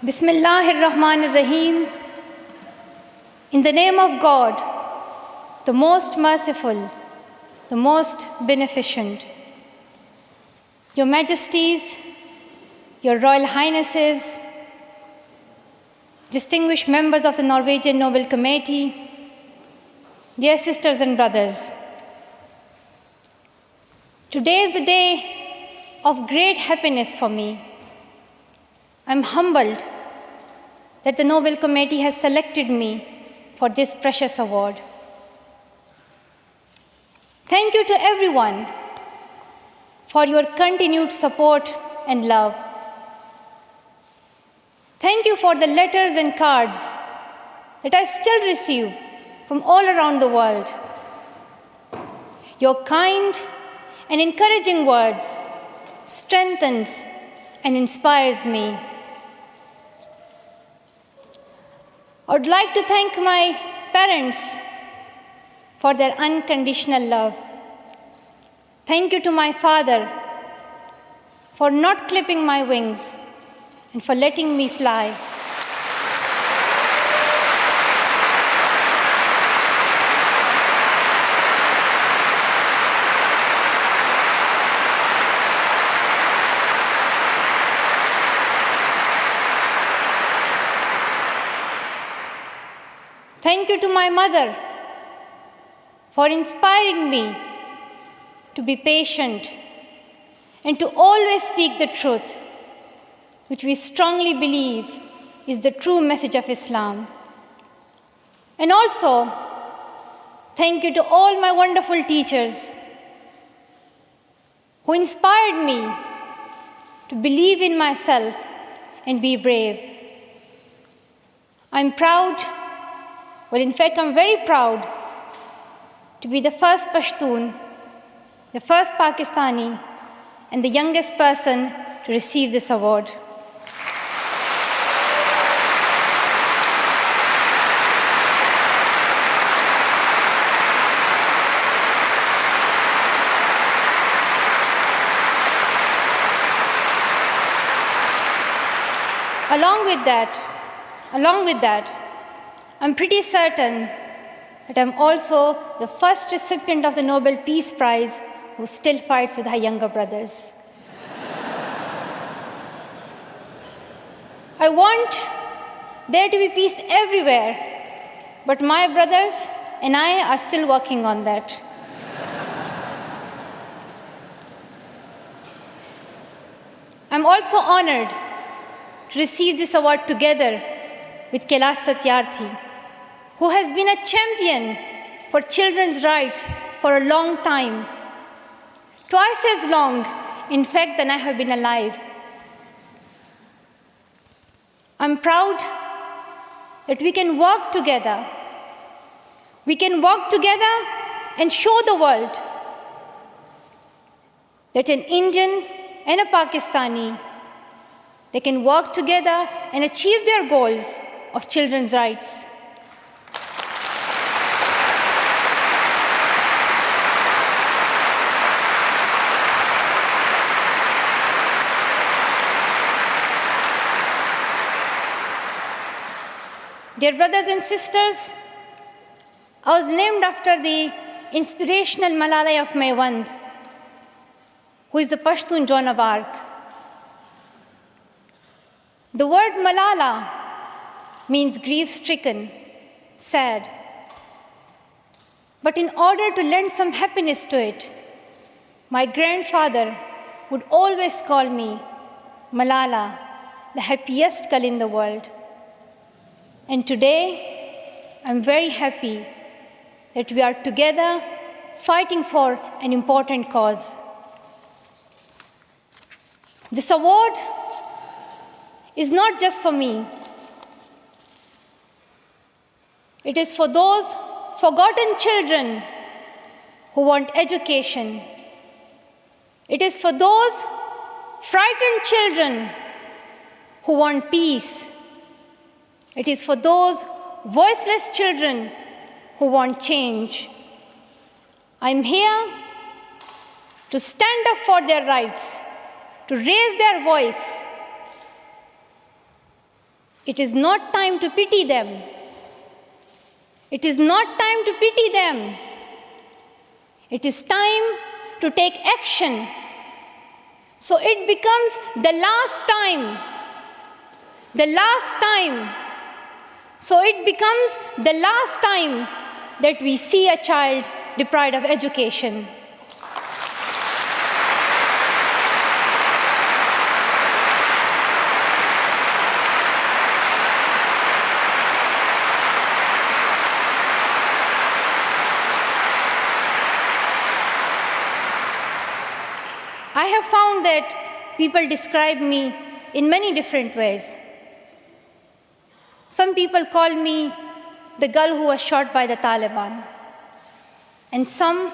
Bismillahirrahmanirrahim. In the name of God, the most merciful, the most beneficent. Your Majesties, Your Royal Highnesses, distinguished members of the Norwegian Nobel Committee, dear sisters and brothers, today is a day of great happiness for me. I'm humbled that the Nobel Committee has selected me for this precious award. Thank you to everyone for your continued support and love. Thank you for the letters and cards that I still receive from all around the world. Your kind and encouraging words strengthens and inspires me. I would like to thank my parents for their unconditional love. Thank you to my father for not clipping my wings and for letting me fly. Thank you to my mother for inspiring me to be patient and to always speak the truth, which we strongly believe is the true message of Islam. And also, thank you to all my wonderful teachers who inspired me to believe in myself and be brave. I'm proud. Well, in fact, I'm very proud to be the first Pashtun, the first Pakistani, and the youngest person to receive this award. Along with that, I'm pretty certain that I'm also the first recipient of the Nobel Peace Prize who still fights with her younger brothers. I want there to be peace everywhere, but my brothers and I are still working on that. I'm also honored to receive this award together with Kailash Satyarthi, who has been a champion for children's rights for a long time, twice as long, in fact, than I have been alive. I'm proud that we can work together. We can work together and show the world that an Indian and a Pakistani, they can work together and achieve their goals of children's rights. Dear brothers and sisters, I was named after the inspirational Malala of Maiwand, who is the Pashtun Joan of Arc. The word Malala means grief-stricken, sad. But in order to lend some happiness to it, my grandfather would always call me Malala, the happiest girl in the world. And today, I'm very happy that we are together fighting for an important cause. This award is not just for me. It is for those forgotten children who want education. It is for those frightened children who want peace. It is for those voiceless children who want change. I'm here to stand up for their rights, to raise their voice, It is not time to pity them. It is not time to pity them. It is time to take action. So it becomes the last time. The last time. So it becomes the last time that we see a child deprived of education. I have found that people describe me in many different ways. Some people call me the girl who was shot by the Taliban, and some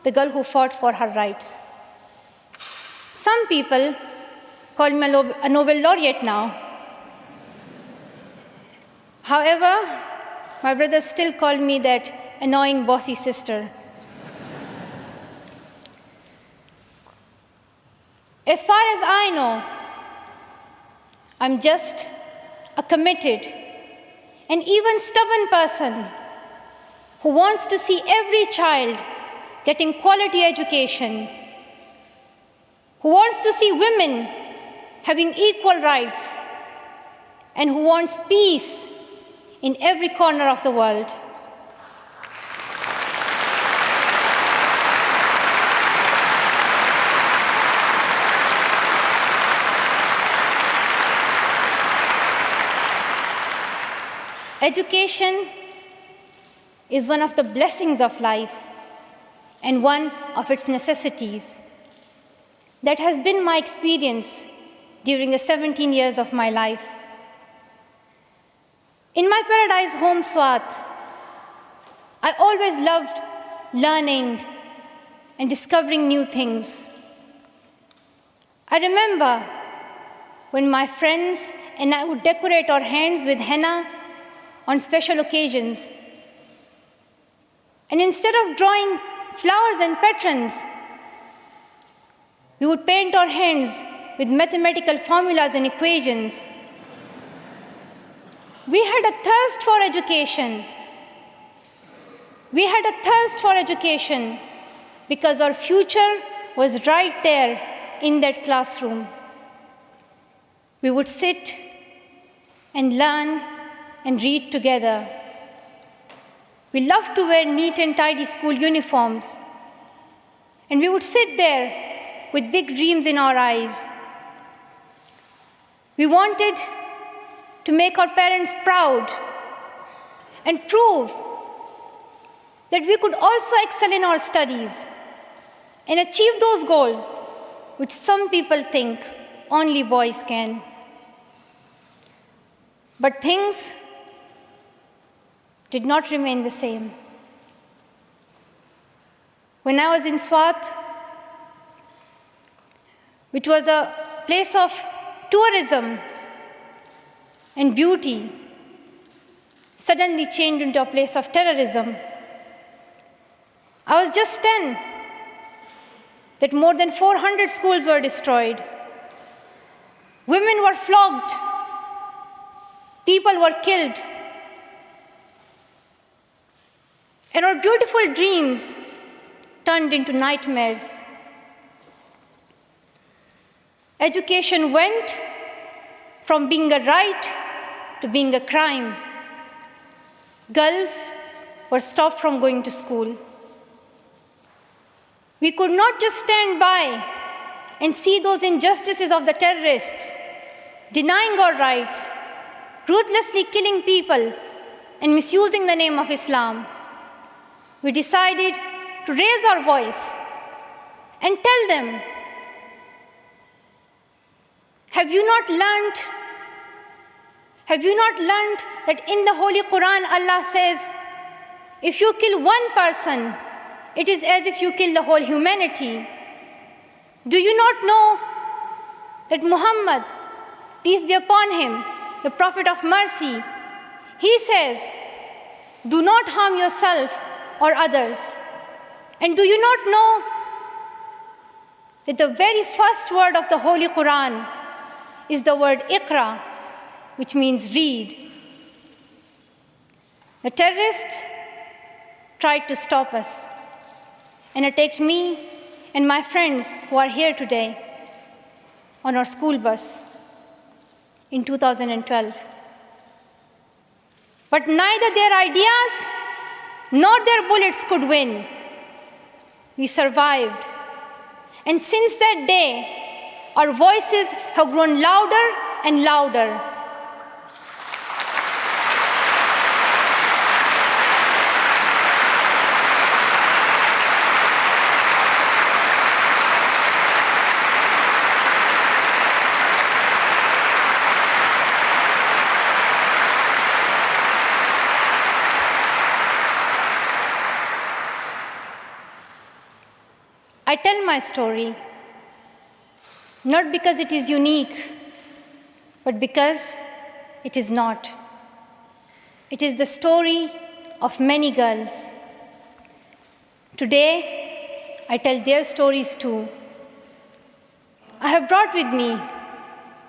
the girl who fought for her rights. Some people call me a Nobel laureate now. However, my brothers still call me that annoying bossy sister. As far as I know, I'm just a committed and even stubborn person who wants to see every child getting quality education, who wants to see women having equal rights, and who wants peace in every corner of the world. Education is one of the blessings of life and one of its necessities. That has been my experience during the 17 years of my life. In my paradise home, Swat, I always loved learning and discovering new things. I remember when my friends and I would decorate our hands with henna on special occasions. And instead of drawing flowers and patrons, we would paint our hands with mathematical formulas and equations. We had a thirst for education. We had a thirst for education because our future was right there in that classroom. We would sit and learn and read together. We loved to wear neat and tidy school uniforms. And we would sit there with big dreams in our eyes. We wanted to make our parents proud and prove that we could also excel in our studies and achieve those goals which some people think only boys can. But things did not remain the same. When I was in Swat, which was a place of tourism and beauty, suddenly changed into a place of terrorism. I was just 10, that more than 400 schools were destroyed. Women were flogged. People were killed. And our beautiful dreams turned into nightmares. Education went from being a right to being a crime. Girls were stopped from going to school. We could not just stand by and see those injustices of the terrorists, denying our rights, ruthlessly killing people, and misusing the name of Islam. We decided to raise our voice and tell them, have you not learned that in the Holy Quran Allah says, if you kill one person, it is as if you kill the whole humanity? Do you not know that Muhammad, peace be upon him, the Prophet of mercy, he says, do not harm yourself or others. And do you not know that the very first word of the Holy Quran is the word Iqra, which means read. The terrorists tried to stop us and attacked me and my friends who are here today on our school bus in 2012. But neither their ideas nor their bullets could win. We survived. And since that day, our voices have grown louder and louder. I tell my story not because it is unique, but because it is not. It is the story of many girls. Today, I tell their stories too. I have brought with me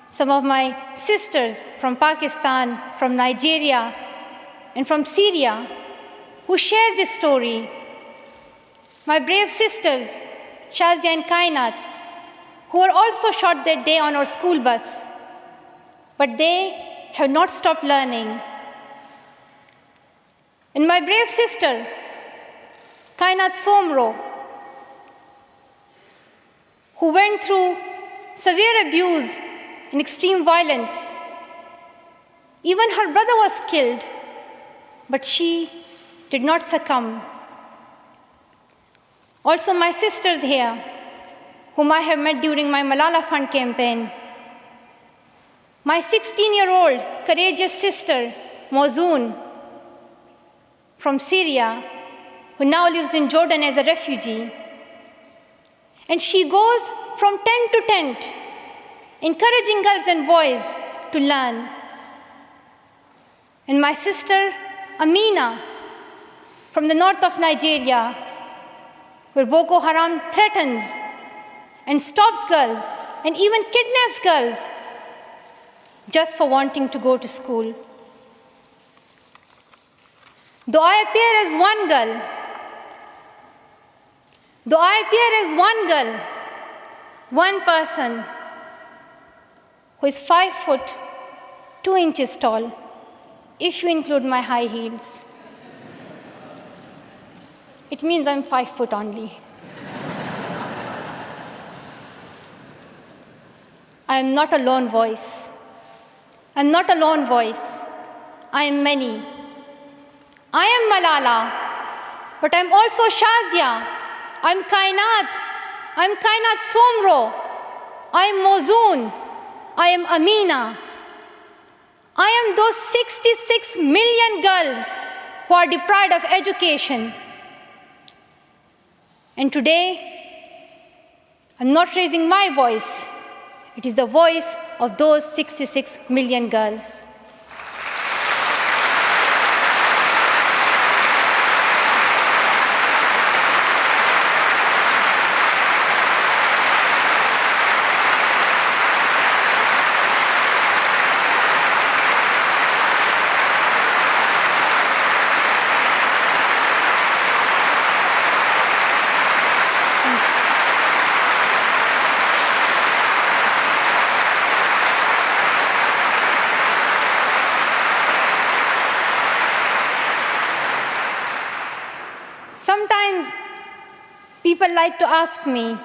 some of my sisters from Pakistan, from Nigeria, and from Syria who share this story. My brave sisters, Shazia and Kainat, who were also shot that day on our school bus. But they have not stopped learning. And my brave sister, Kainat Somro, who went through severe abuse and extreme violence. Even her brother was killed, but she did not succumb. Also my sisters here, whom I have met during my Malala Fund campaign. My 16-year-old courageous sister, Mozoon, from Syria, who now lives in Jordan as a refugee. And she goes from tent to tent, encouraging girls and boys to learn. And my sister, Amina, from the north of Nigeria, where Boko Haram threatens and stops girls and even kidnaps girls just for wanting to go to school. Though I appear as one girl, one person who is 5 foot 2 inches tall, if you include my high heels, it means I'm 5 foot only. I am not a lone voice. I'm not a lone voice. I am many. I am Malala, but I'm also Shazia. I'm Kainat. I'm Kainat Somro. I am Mozoon. I am Amina. I am those 66 million girls who are deprived of education. And today, I'm not raising my voice. It is the voice of those 66 million girls. Sometimes people like to ask me,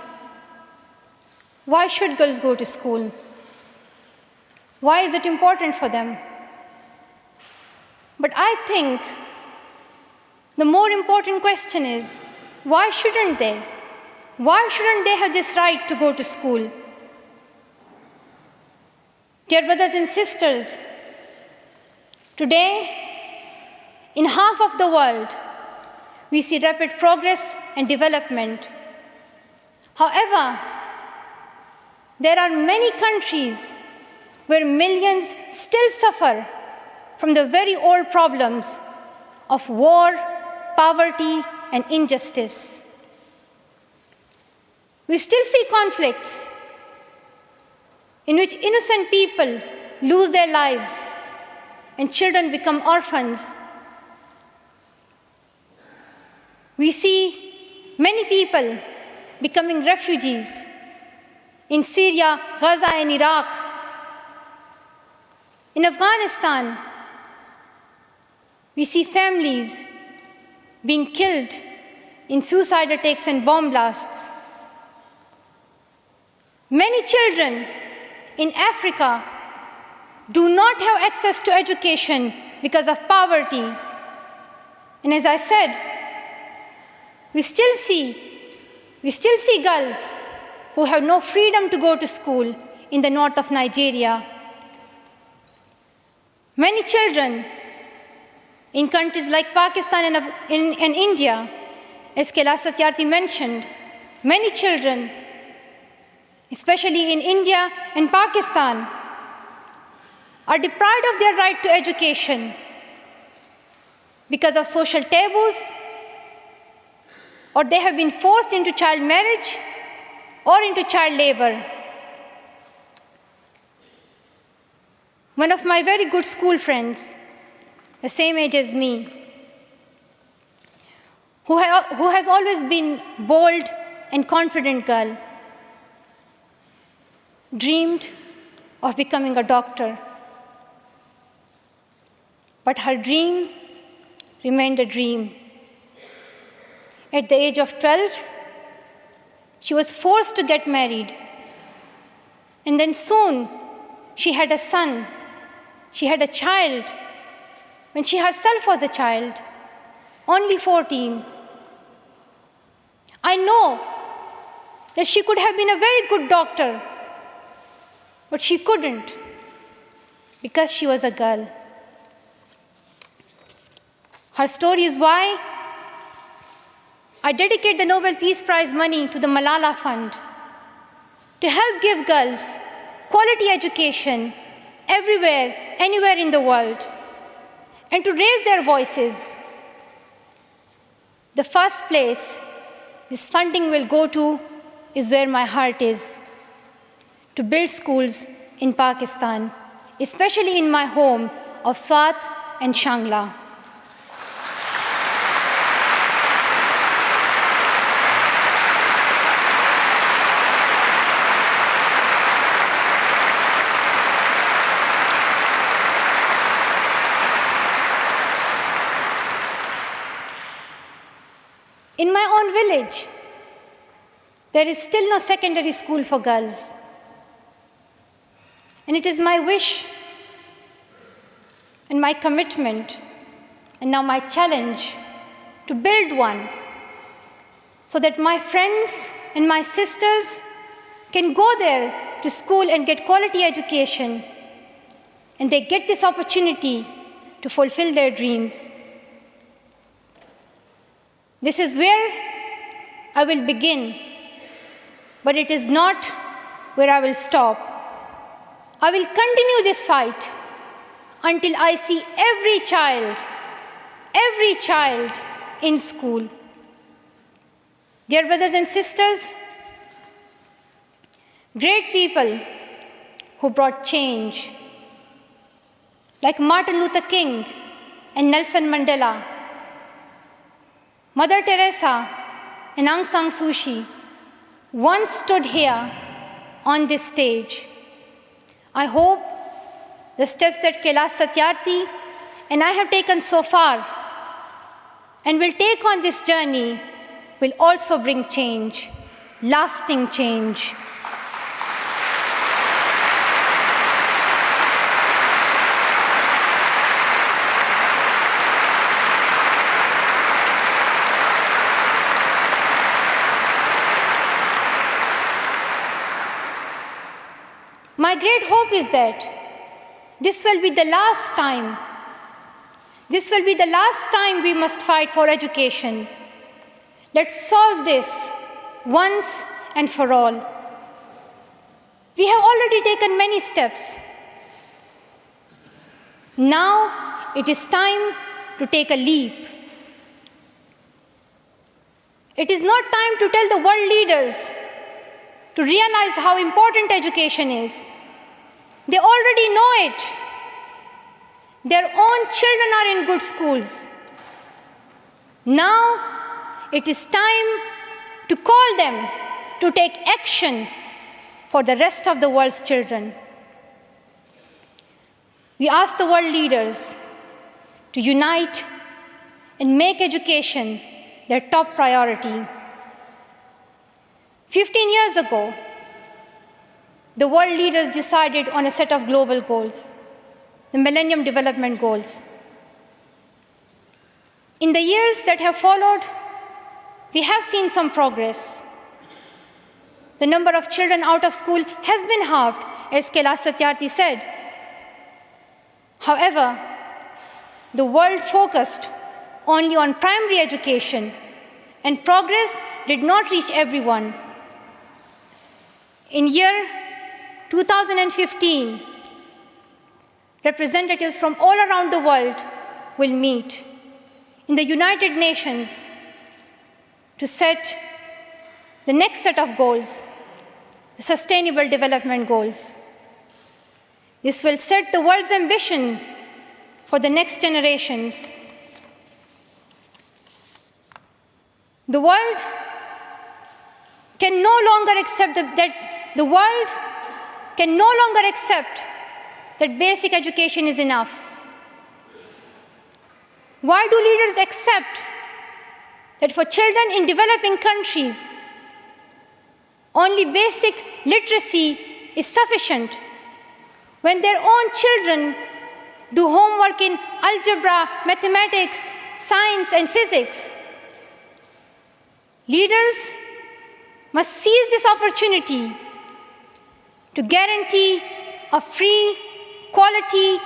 why should girls go to school? Why is it important for them? But I think the more important question is, why shouldn't they? Why shouldn't they have this right to go to school? Dear brothers and sisters, today, in half of the world, we see rapid progress and development. However, there are many countries where millions still suffer from the very old problems of war, poverty, and injustice. We still see conflicts in which innocent people lose their lives and children become orphans. We see many people becoming refugees in Syria, Gaza, and Iraq. In Afghanistan, we see families being killed in suicide attacks and bomb blasts. Many children in Africa do not have access to education because of poverty. And as I said, we still see girls who have no freedom to go to school in the north of Nigeria. Many children in countries like Pakistan and India, as Kailash Satyarthi mentioned, many children, especially in India and Pakistan, are deprived of their right to education because of social taboos, or they have been forced into child marriage or into child labor. One of my very good school friends, the same age as me, who has always been bold and confident girl, dreamed of becoming a doctor. But her dream remained a dream. At the age of 12, she was forced to get married. And then soon, she had a son. She had a child when she herself was a child, only 14. I know that she could have been a very good doctor, but she couldn't because she was a girl. Her story is why I dedicate the Nobel Peace Prize money to the Malala Fund to help give girls quality education everywhere, anywhere in the world, and to raise their voices. The first place this funding will go to is where my heart is, to build schools in Pakistan, especially in my home of Swat and Shangla. In my own village, there is still no secondary school for girls. And it is my wish and my commitment, and now my challenge, to build one so that my friends and my sisters can go there to school and get quality education, and they get this opportunity to fulfill their dreams. This is where I will begin, but it is not where I will stop. I will continue this fight until I see every child in school. Dear brothers and sisters, great people who brought change, like Martin Luther King and Nelson Mandela, Mother Teresa and Aung San Suu Kyi, once stood here on this stage. I hope the steps that Kailash Satyarthi and I have taken so far and will take on this journey will also bring change, lasting change. My great hope is that this will be the last time. This will be the last time we must fight for education. Let's solve this once and for all. We have already taken many steps. Now it is time to take a leap. It is not time to tell the world leaders to realize how important education is. They already know it. Their own children are in good schools. Now it is time to call them to take action for the rest of the world's children. We ask the world leaders to unite and make education their top priority. 15 years ago, the world leaders decided on a set of global goals, the Millennium Development Goals. In the years that have followed, we have seen some progress. The number of children out of school has been halved, as Kailash Satyarthi said. However, the world focused only on primary education, and progress did not reach everyone. In year 2015, representatives from all around the world will meet in the United Nations to set the next set of goals, the Sustainable Development Goals. This will set the world's ambition for the next generations. The world can no longer accept that basic education is enough. Why do leaders accept that for children in developing countries, only basic literacy is sufficient when their own children do homework in algebra, mathematics, science, and physics? Leaders must seize this opportunity to guarantee a free, quality,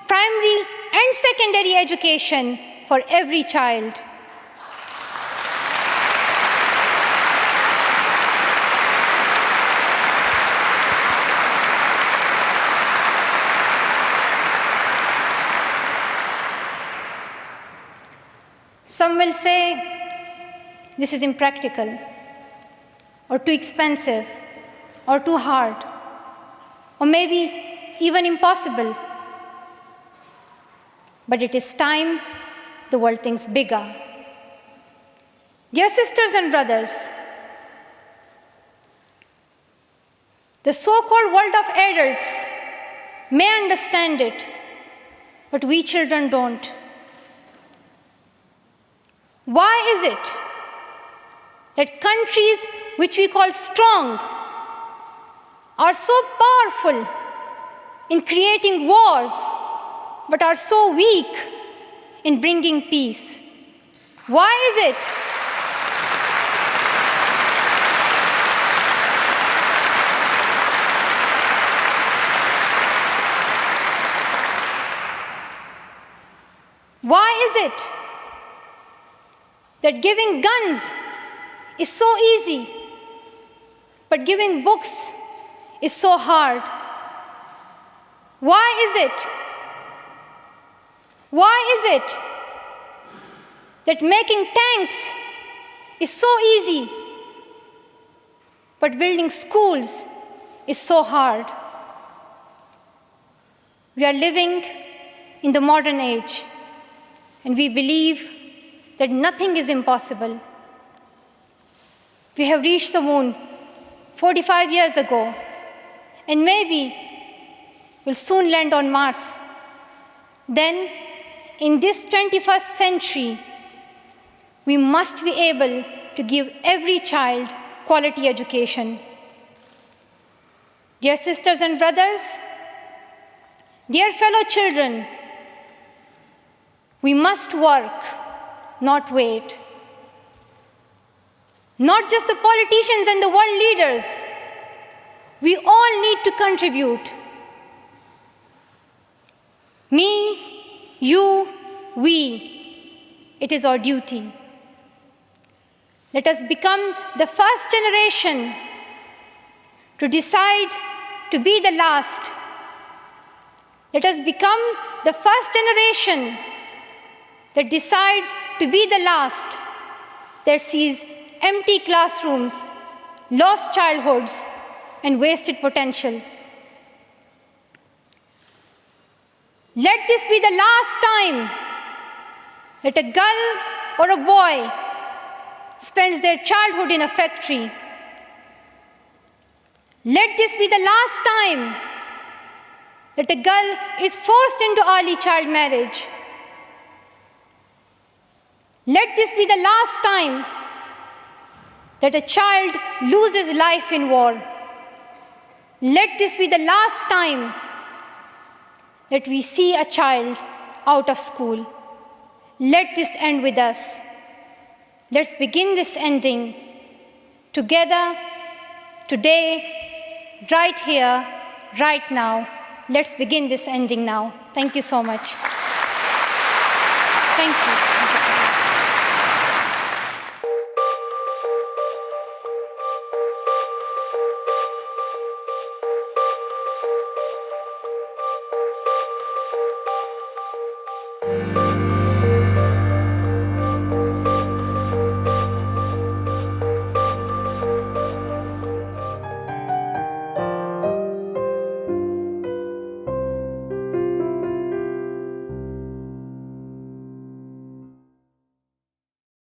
primary and secondary education for every child. Some will say this is impractical, or too expensive, or too hard, or maybe even impossible. But it is time the world thinks bigger. Dear sisters and brothers, the so-called world of adults may understand it, but we children don't. Why is it that countries which we call strong are so powerful in creating wars, but are so weak in bringing peace? Why is it? Why is it that giving guns is so easy, but giving books is so hard? Why is it? Why is it that making tanks is so easy, but building schools is so hard? We are living in the modern age, and we believe that nothing is impossible. We have reached the moon 45 years ago, and maybe we'll soon land on Mars. Then, in this 21st century, we must be able to give every child quality education. Dear sisters and brothers, dear fellow children, we must work, not wait. Not just the politicians and the world leaders. We all need to contribute. Me, you, we. It is our duty. Let us become the first generation to decide to be the last. Let us become the first generation that decides to be the last, that sees empty classrooms, lost childhoods, and wasted potentials. Let this be the last time that a girl or a boy spends their childhood in a factory. Let this be the last time that a girl is forced into early child marriage. Let this be the last time that a child loses life in war. Let this be the last time that we see a child out of school. Let this end with us. Let's begin this ending together, today, right here, right now. Let's begin this ending now. Thank you so much. Thank you.